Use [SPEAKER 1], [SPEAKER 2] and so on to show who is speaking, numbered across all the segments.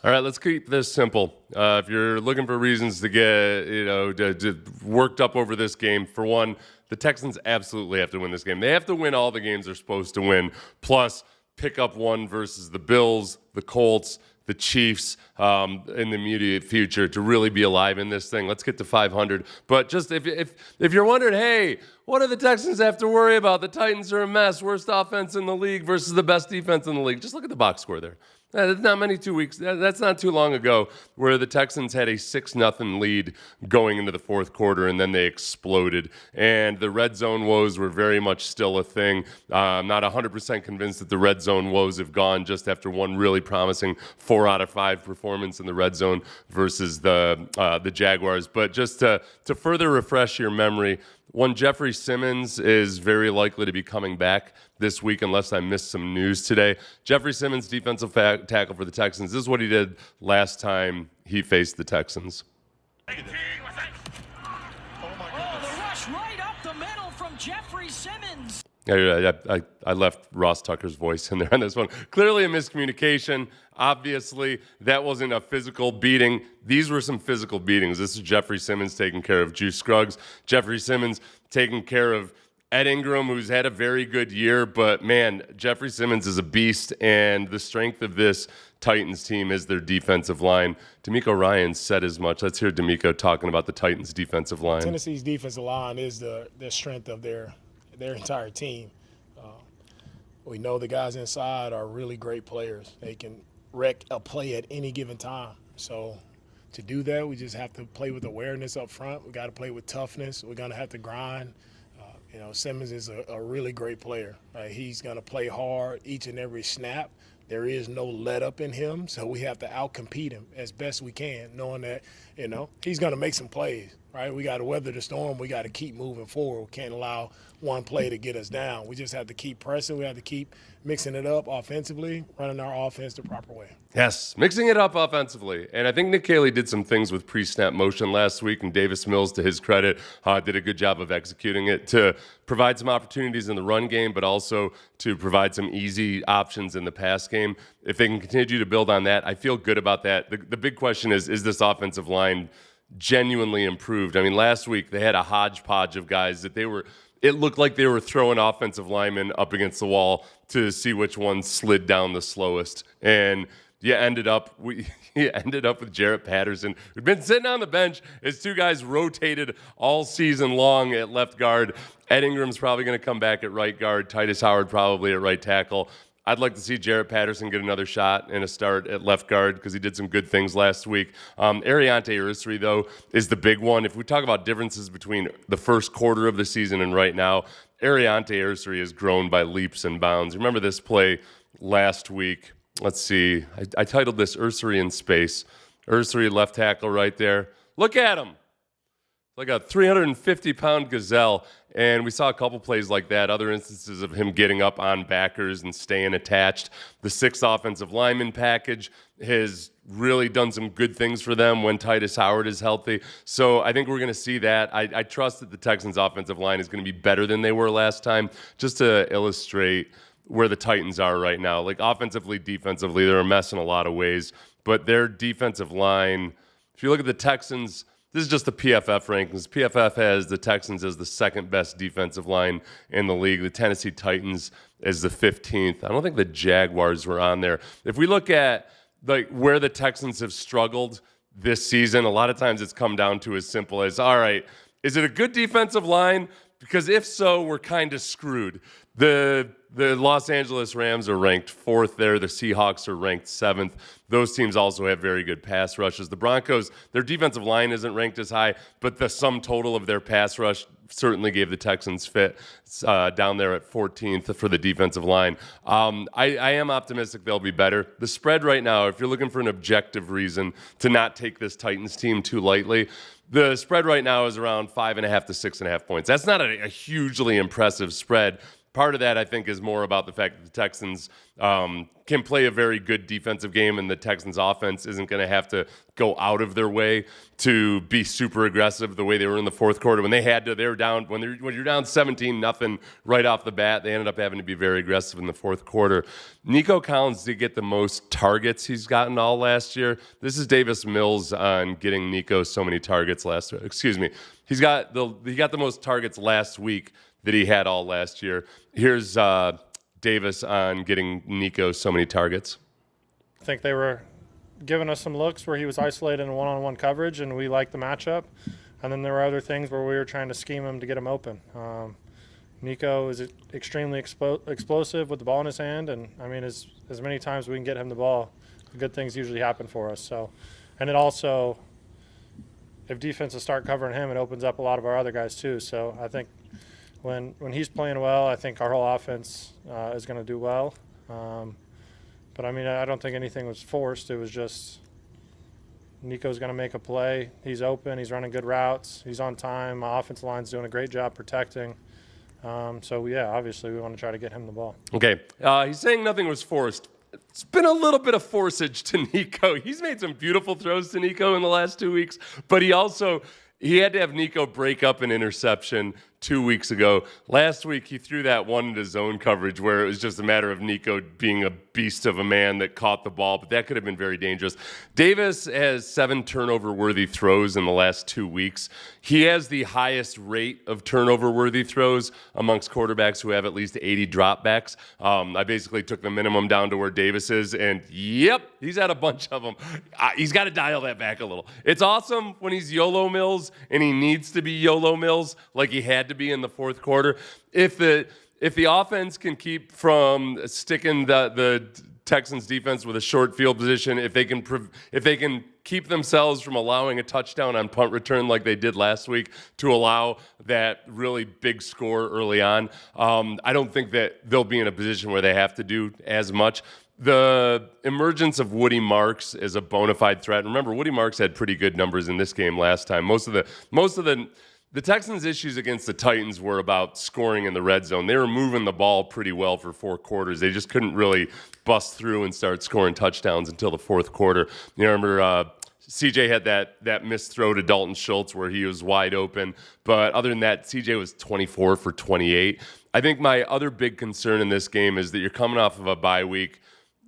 [SPEAKER 1] All right, let's keep this simple. If you're looking for reasons to get, worked up over this game, for one, the Texans absolutely have to win this game. They have to win all the games they're supposed to win, plus pick up one versus the Bills, the Colts, the Chiefs in the immediate future to really be alive in this thing. Let's get to 500. But just if you're wondering, hey, what do the Texans have to worry about? The Titans are a mess. Worst offense in the league versus the best defense in the league. Just look at the box score there. That's not many 2 weeks. That's not too long ago where the Texans had a 6-0 lead going into the fourth quarter, and then they exploded. And the red zone woes were very much still a thing. I'm not 100% convinced that the red zone woes have gone just after one really promising 4 out of 5 performance in the red zone versus the Jaguars. But just to further refresh your memory, one, Jeffrey Simmons is very likely to be coming back this week unless I missed some news today. Jeffrey Simmons, defensive tackle for the Texans. This is what he did last time he faced the Texans.
[SPEAKER 2] Oh, the rush right up the middle from Jeffrey Simmons.
[SPEAKER 1] I left Ross Tucker's voice in there on this one. Clearly a miscommunication. Obviously, that wasn't a physical beating. These were some physical beatings. This is Jeffrey Simmons taking care of Juice Scruggs. Jeffrey Simmons taking care of Ed Ingram, who's had a very good year. But, man, Jeffrey Simmons is a beast, and the strength of this Titans team is their defensive line. D'Amico Ryans said as much. Let's hear D'Amico talking about the Titans' defensive line.
[SPEAKER 3] Tennessee's defensive line is the strength of their entire team. We know the guys inside are really great players. They can wreck a play at any given time. So to do that, we just have to play with awareness up front. We got to play with toughness. We're going to have to grind. Simmons is a really great player. He's going to play hard each and every snap. There is no let up in him, so we have to outcompete him as best we can, knowing that, he's going to make some plays, right? We got to weather the storm. We got to keep moving forward. We can't allow one play to get us down. We just have to keep pressing. We have to keep mixing it up offensively, running our offense the proper way.
[SPEAKER 1] Yes, mixing it up offensively. And I think Nick Caley did some things with pre-snap motion last week, and Davis Mills, to his credit, did a good job of executing it to provide some opportunities in the run game, but also to provide some easy options in the pass game. If they can continue to build on that, I feel good about that. The big question is this offensive line genuinely improved? I mean, last week they had a hodgepodge of guys that it looked like they were throwing offensive linemen up against the wall to see which one slid down the slowest. And you ended up with Jarrett Patterson, who'd been sitting on the bench as two guys rotated all season long at left guard. Ed Ingram's probably going to come back at right guard. Titus Howard probably at right tackle. I'd like to see Jarrett Patterson get another shot and a start at left guard because he did some good things last week. Ariante Ursary, though, is the big one. If we talk about differences between the first quarter of the season and right now, Ariante Ursary has grown by leaps and bounds. Remember this play last week? Let's see. I titled this Ursary in Space. Ursary left tackle right there. Look at him. Like a 350-pound gazelle. And we saw a couple plays like that, other instances of him getting up on backers and staying attached. The 6 offensive lineman package has really done some good things for them when Titus Howard is healthy. So I think we're going to see that. I trust that the Texans' offensive line is going to be better than they were last time. Just to illustrate where the Titans are right now. Like offensively, defensively, they're a mess in a lot of ways. But their defensive line, if you look at the Texans, this is just the PFF rankings. PFF has the Texans as the second best defensive line in the league. The Tennessee Titans as the 15th. I don't think the Jaguars were on there. If we look at where the Texans have struggled this season, a lot of times it's come down to as simple as, all right, is it a good defensive line? Because if so, we're kind of screwed. The Los Angeles Rams are ranked 4th there. The Seahawks are ranked 7th. Those teams also have very good pass rushes. The Broncos, their defensive line isn't ranked as high, but the sum total of their pass rush certainly gave the Texans fit down there at 14th for the defensive line. I am optimistic they'll be better. The spread right now, if you're looking for an objective reason to not take this Titans team too lightly, the spread right now is around 5.5 to 6.5 points. That's not a hugely impressive spread. Part of that, I think, is more about the fact that the Texans can play a very good defensive game, and the Texans offense isn't going to have to go out of their way to be super aggressive the way they were in the fourth quarter. When they were down, when you're down 17-0 right off the bat, they ended up having to be very aggressive in the fourth quarter. Nico Collins did get the most targets he's gotten all last year. This is Davis Mills on getting Nico so many targets last year. Excuse me. He got the most targets last week that he had all last year. Here's Davis on getting Nico so many targets.
[SPEAKER 4] I think they were giving us some looks where he was isolated in one-on-one coverage, and we liked the matchup. And then there were other things where we were trying to scheme him to get him open. Nico is extremely explosive with the ball in his hand, and I mean, as many times we can get him the ball, good things usually happen for us. So, and it also, if defenses start covering him, it opens up a lot of our other guys too. So I think when he's playing well, I think our whole offense is going to do well. But I mean, I don't think anything was forced. It was just Nico's going to make a play. He's open. He's running good routes. He's on time. My offensive line's doing a great job protecting. So, yeah, obviously we want to try to get him the ball.
[SPEAKER 1] Okay. He's saying nothing was forced. It's been a little bit of forceage to Nico. He's made some beautiful throws to Nico in the last 2 weeks, but he had to have Nico break up an interception 2 weeks ago. Last week, he threw that one into zone coverage where it was just a matter of Nico being a beast of a man that caught the ball, but that could have been very dangerous. Davis has 7 turnover-worthy throws in the last 2 weeks. He has the highest rate of turnover-worthy throws amongst quarterbacks who have at least 80 dropbacks. I basically took the minimum down to where Davis is, and yep, he's had a bunch of them. He's got to dial that back a little. It's awesome when he's YOLO Mills, and he needs to be YOLO Mills like he had to be in the fourth quarter. If the offense can keep from sticking the Texans defense with a short field position, if they can keep themselves from allowing a touchdown on punt return like they did last week to allow that really big score early on, I don't think that they'll be in a position where they have to do as much. The emergence of Woody Marks is a bona fide threat. Remember, Woody Marks had pretty good numbers in this game last time. Most of the Texans' issues against the Titans were about scoring in the red zone. They were moving the ball pretty well for 4 quarters. They just couldn't really bust through and start scoring touchdowns until the fourth quarter. You remember CJ had that missed throw to Dalton Schultz where he was wide open. But other than that, CJ was 24 for 28. I think my other big concern in this game is that you're coming off of a bye week,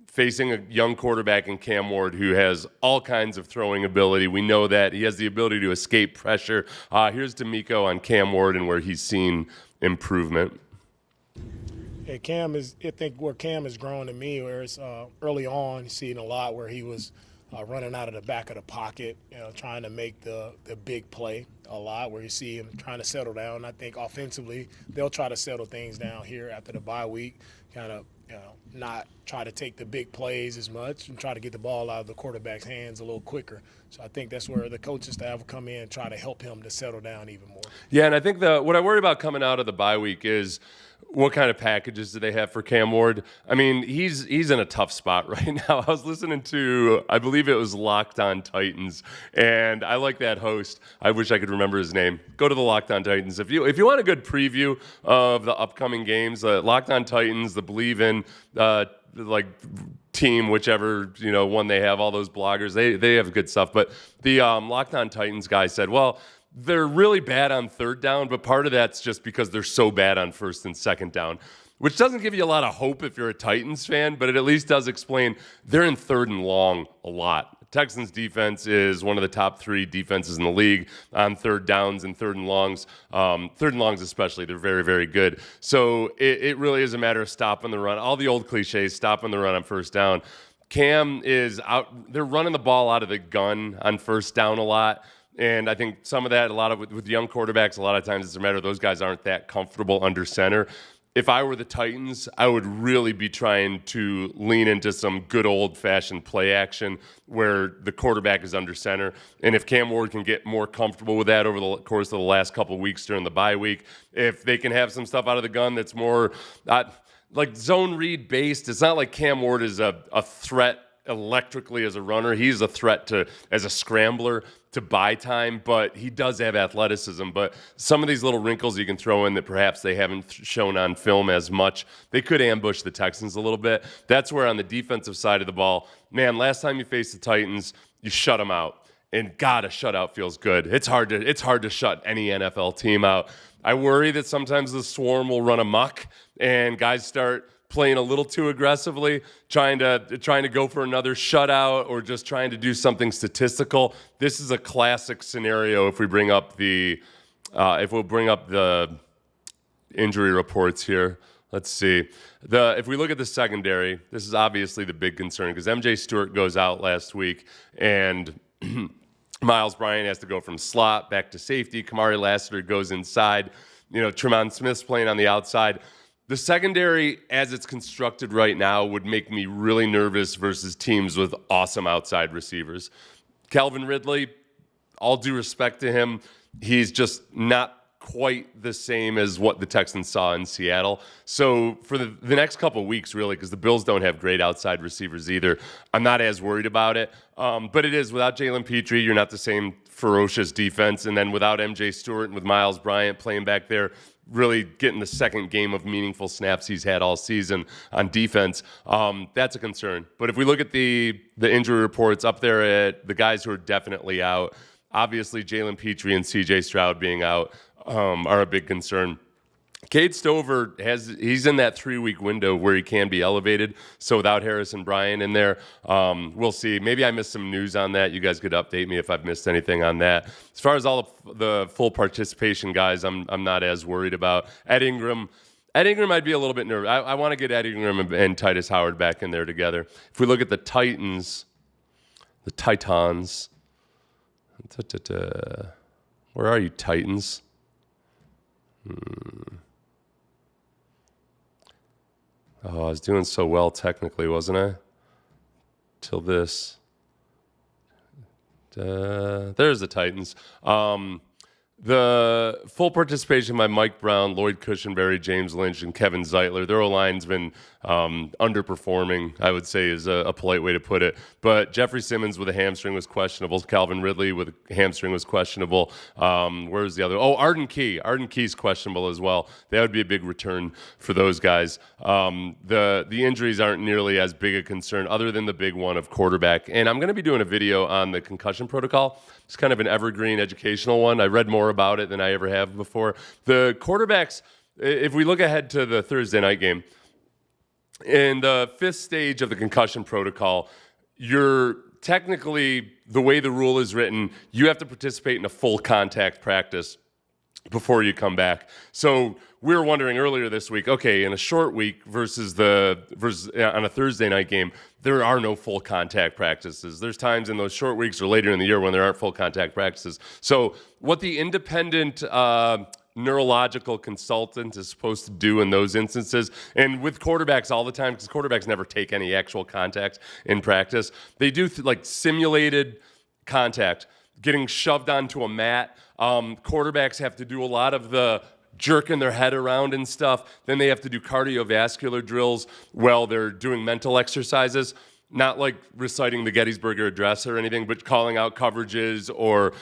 [SPEAKER 1] facing a young quarterback in Cam Ward who has all kinds of throwing ability. We know that. He has the ability to escape pressure. Here's D'Amico on Cam Ward and where he's seen improvement.
[SPEAKER 3] Yeah, I think where Cam has grown to me, where it's early on, you see it a lot where he was running out of the back of the pocket, trying to make the big play a lot, where you see him trying to settle down. I think offensively, they'll try to settle things down here after the bye week, kind of not try to take the big plays as much and try to get the ball out of the quarterback's hands a little quicker. So I think that's where the coaching staff will come in and try to help him to settle down even more.
[SPEAKER 1] Yeah, and I think what I worry about coming out of the bye week is what kind of packages do they have for Cam Ward? I mean, he's in a tough spot right now. I was listening to, I believe it was Locked On Titans, and I like that host. I wish I could remember his name. Go to the Locked On Titans. If you want a good preview of the upcoming games, Locked On Titans, the Believe in team, whichever one they have, all those bloggers, they have good stuff. But the Locked On Titans guy said, well, they're really bad on third down, but part of that's just because they're so bad on first and second down, which doesn't give you a lot of hope if you're a Titans fan, but it at least does explain they're in third and long a lot. Texans defense is one of the top 3 defenses in the league on third downs and third and longs. Third and longs especially, they're very, very good. So it really is a matter of stopping the run. All the old cliches, stopping the run on first down. Cam is out. They're running the ball out of the gun on first down a lot. And I think some of that, with young quarterbacks, a lot of times it's a matter of those guys aren't that comfortable under center. If I were the Titans, I would really be trying to lean into some good old-fashioned play action where the quarterback is under center. And if Cam Ward can get more comfortable with that over the course of the last couple of weeks during the bye week, if they can have some stuff out of the gun that's more like zone read based, it's not like Cam Ward is a threat electrically as a runner. He's a threat as a scrambler to buy time, but he does have athleticism. But some of these little wrinkles you can throw in that perhaps they haven't shown on film as much, they could ambush the Texans a little bit. That's where on the defensive side of the ball, man, last time you faced the Titans, you shut them out. And God, a shutout feels good. It's hard to shut any NFL team out. I worry that sometimes the swarm will run amok and guys start playing a little too aggressively, trying to go for another shutout or just trying to do something statistical. This is a classic scenario if we'll bring up the injury reports here. Let's see. If we look at the secondary, this is obviously the big concern because MJ Stewart goes out last week and Miles Bryant has to go from slot back to safety. Kamari Lassiter goes inside. Tremont Smith's playing on the outside. The secondary, as it's constructed right now, would make me really nervous versus teams with awesome outside receivers. Calvin Ridley, all due respect to him, he's just not quite the same as what the Texans saw in Seattle. So for the next couple of weeks, really, because the Bills don't have great outside receivers either, I'm not as worried about it. But it is, without Jalen Petrie, you're not the same ferocious defense. And then without MJ Stewart and with Miles Bryant playing back there, really getting the second game of meaningful snaps he's had all season on defense, that's a concern. But if we look at the injury reports up there at the guys who are definitely out, obviously Jalen Petrie and C.J. Stroud being out are a big concern. Cade Stover he's in that 3-week window where he can be elevated. So without Harrison Bryant in there, we'll see. Maybe I missed some news on that. You guys could update me if I've missed anything on that. As far as all of the full participation guys, I'm not as worried about. Ed Ingram, I'd be a little bit nervous. I want to get Ed Ingram and Titus Howard back in there together. If we look at the Titans, where are you, Titans? Oh, I was doing so well technically, wasn't I? Till this. There's the Titans. The full participation by Mike Brown, Lloyd Cushenberry, James Lynch, and Kevin Zeitler. Their O-line's been underperforming, I would say, is a polite way to put it. But Jeffrey Simmons with a hamstring was questionable. Calvin Ridley with a hamstring was questionable. Where's the other? Oh, Arden Key. Arden Key's questionable as well. That would be a big return for those guys. The injuries aren't nearly as big a concern other than the big one of quarterback. And I'm going to be doing a video on the concussion protocol. It's kind of an evergreen educational one. I read more about it than I ever have before. The quarterbacks, if we look ahead to the Thursday night game, in the 5th stage of the concussion protocol, you're technically, the way the rule is written, you have to participate in a full contact practice before you come back. So we were wondering earlier this week, okay, in a short week versus on a Thursday night game, there are no full contact practices. There's times in those short weeks or later in the year when there aren't full contact practices. So what the independent neurological consultant is supposed to do in those instances, and with quarterbacks all the time, because quarterbacks never take any actual contact in practice, they do like simulated contact, getting shoved onto a mat. Quarterbacks have to do a lot of the jerking their head around and stuff. Then they have to do cardiovascular drills while they're doing mental exercises. Not like reciting the Gettysburg Address or anything, but calling out coverages or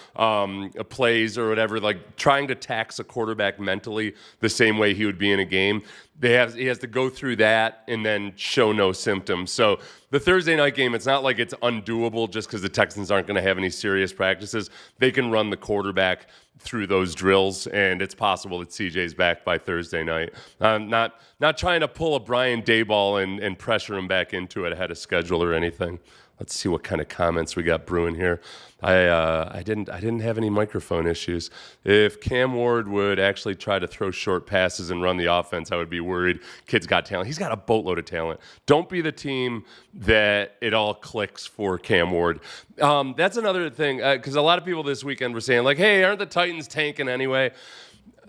[SPEAKER 1] plays or whatever, like trying to tax a quarterback mentally the same way he would be in a game. He has to go through that and then show no symptoms. So the Thursday night game, it's not like it's undoable just because the Texans aren't going to have any serious practices. They can run the quarterback through those drills, and it's possible that CJ's back by Thursday night. Not trying to pull a Brian Daboll and pressure him back into it ahead of schedule or anything. Let's see what kind of comments we got brewing here. I didn't have any microphone issues. If Cam Ward would actually try to throw short passes and run the offense, I would be worried. Kid's got talent. He's got a boatload of talent. Don't be the team that it all clicks for Cam Ward. That's another thing, because a lot of people this weekend were saying, like, hey, aren't the Titans tanking anyway?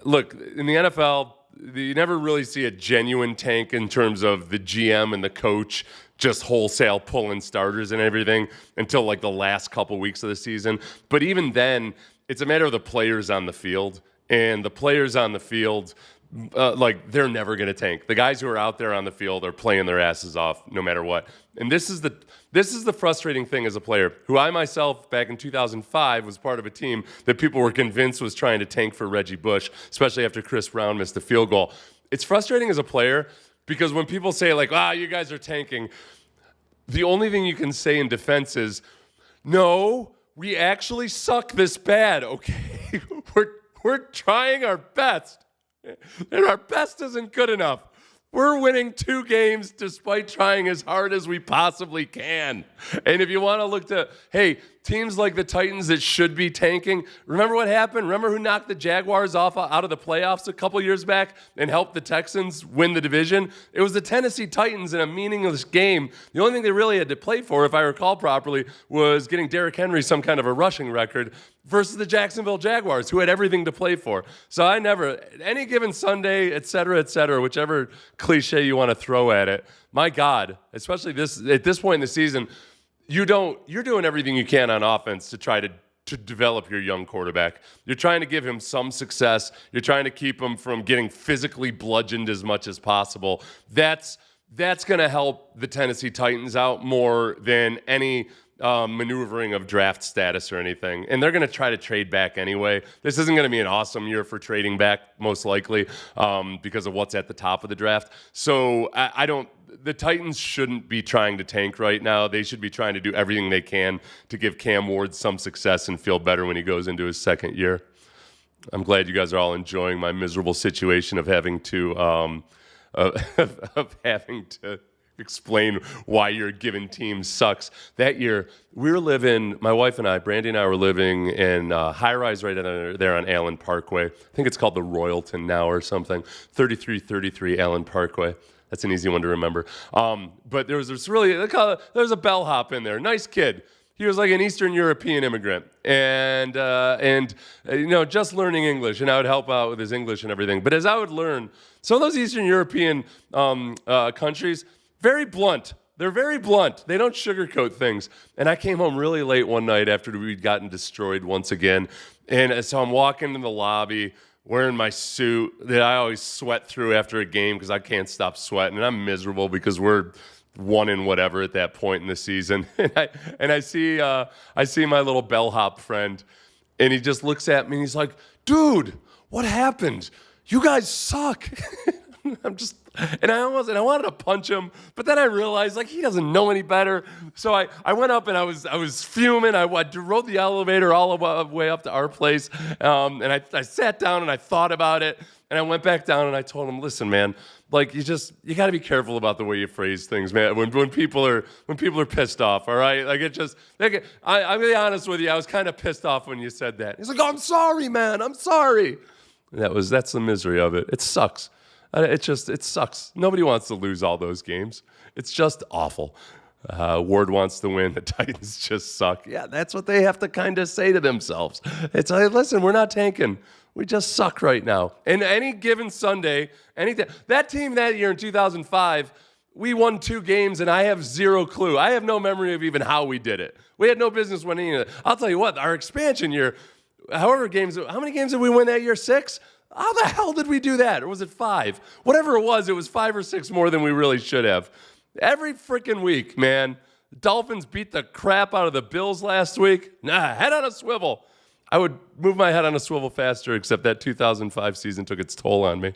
[SPEAKER 1] Look, in the NFL, you never really see a genuine tank in terms of the GM and the coach just wholesale pulling starters and everything until like the last couple weeks of the season. But even then, it's a matter of the players on the field. And the players on the field, like they're never going to tank. The guys who are out there on the field are playing their asses off no matter what. And this is the frustrating thing as a player, who I myself back in 2005 was part of a team that people were convinced was trying to tank for Reggie Bush, especially after Chris Brown missed a field goal. It's frustrating as a player because when people say like, you guys are tanking, the only thing you can say in defense is, no, we actually suck this bad, okay? We're trying our best. And our best isn't good enough. We're winning 2 games despite trying as hard as we possibly can. And if you want to look to, hey, teams like the Titans that should be tanking, remember what happened? Remember who knocked the Jaguars out of the playoffs a couple years back and helped the Texans win the division? It was the Tennessee Titans in a meaningless game. The only thing they really had to play for, if I recall properly, was getting Derrick Henry some kind of a rushing record versus the Jacksonville Jaguars, who had everything to play for. So I never, any given Sunday, et cetera, whichever cliche you want to throw at it, my God, especially at this point in the season, you're doing everything you can on offense to try to develop your young quarterback. You're trying to give him some success. You're trying to keep him from getting physically bludgeoned as much as possible. That's going to help the Tennessee Titans out more than any maneuvering of draft status or anything. And they're going to try to trade back anyway. This isn't going to be an awesome year for trading back, most likely, because of what's at the top of the draft. So the Titans shouldn't be trying to tank right now. They should be trying to do everything they can to give Cam Ward some success and feel better when he goes into his second year. I'm glad you guys are all enjoying my miserable situation of having to explain why your given team sucks. That year, my wife and I, Brandy and I, were living in high-rise right there on Allen Parkway. I think it's called the Royalton now or something. 3333 Allen Parkway. That's an easy one to remember. But there was a bellhop in there. Nice kid. He was like an Eastern European immigrant, and just learning English, and I would help out with his English and everything. But as I would learn, some of those Eastern European countries, very blunt. They're very blunt. They don't sugarcoat things. And I came home really late one night after we'd gotten destroyed once again, and so I'm walking in the lobby wearing my suit that I always sweat through after a game because I can't stop sweating, and I'm miserable because we're 1 and whatever at that point in the season. And I see my little bellhop friend, and he just looks at me and he's like, "Dude, what happened? You guys suck." I wanted to punch him, but then I realized he doesn't know any better. So I went up and I was fuming. I rode the elevator all the way up to our place, and I sat down and I thought about it, and I went back down and I told him, "Listen, man, you got to be careful about the way you phrase things, man. When people are pissed off, all right? I'll be honest with you, I was kind of pissed off when you said that." He's like, "Oh, I'm sorry, man. I'm sorry." That's the misery of it. It sucks. It sucks. Nobody wants to lose all those games. It's just awful. Ward wants to win. The Titans just suck. Yeah, that's what they have to kind of say to themselves. It's like, listen, we're not tanking. We just suck right now. And any given Sunday, that team that year in 2005, we won 2 games, and I have zero clue. I have no memory of even how we did it. We had no business winning it. I'll tell you what, our expansion year, how many games did we win that year? 6? How the hell did we do that? Or was it 5? Whatever it was 5 or 6 more than we really should have. Every freaking week, man. The Dolphins beat the crap out of the Bills last week. Head on a swivel. I would move my head on a swivel faster, except that 2005 season took its toll on me.